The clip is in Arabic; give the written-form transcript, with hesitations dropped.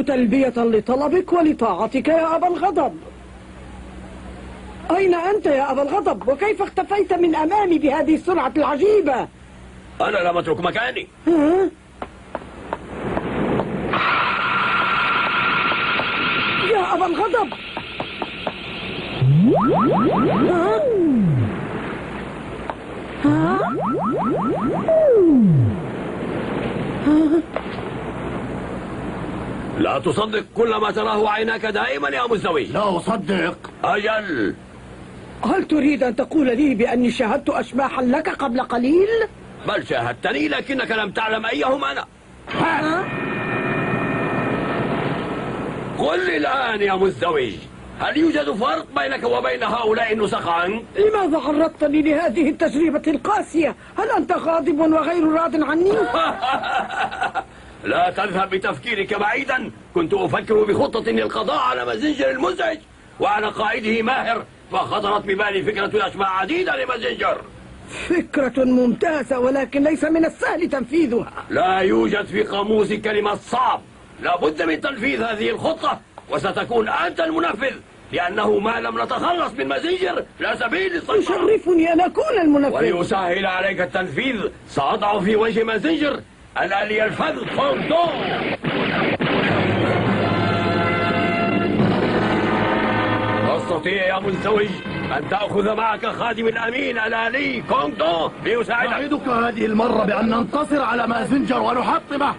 تلبية لطلبك ولطاعتك يا أبا الغضب. أين أنت يا أبا الغضب؟ وكيف اختفيت من أمامي بهذه السرعة العجيبة؟ أنا لم أترك مكاني. يا أبا الغضب، لا تصدق كل ما تراه عيناك دائما يا مزدوي. لا أصدق. أجل. هل تريد أن تقول لي بأني شاهدت أشباحا لك قبل قليل؟ بل شاهدتني لكنك لم تعلم أيهم أنا. قل لي الآن يا مزدوي، هل يوجد فرق بينك وبين هؤلاء النسخ عنك؟ لماذا عرضتني لهذه التجربة القاسية؟ هل أنت غاضب وغير راض عني؟ لا تذهب بتفكيرك بعيدا. كنت أفكر بخطة للقضاء على مازنجر المزعج، وعلى قائده ماهر، فخطرت ببالي فكرة أشباح عديدة لمازنجر. فكرة ممتازة، ولكن ليس من السهل تنفيذها. لا يوجد في قاموس كلمة صعب. لابد من تنفيذ هذه الخطة، وستكون أنت المنفذ، لأنه ما لم نتخلص من مازنجر لا سبيل للسيطرة. يشرفني أن أكون المنفذ. وليسهل عليك التنفيذ سأضع في وجه مازنجر الآلية الفذ كوندون. تستطيع يا مزدوج أن تأخذ معك خادم الأمين الآلي كوندون ليساعدك. أعدك هذه المرة بأن ننتصر على مازنجر ونحطمه.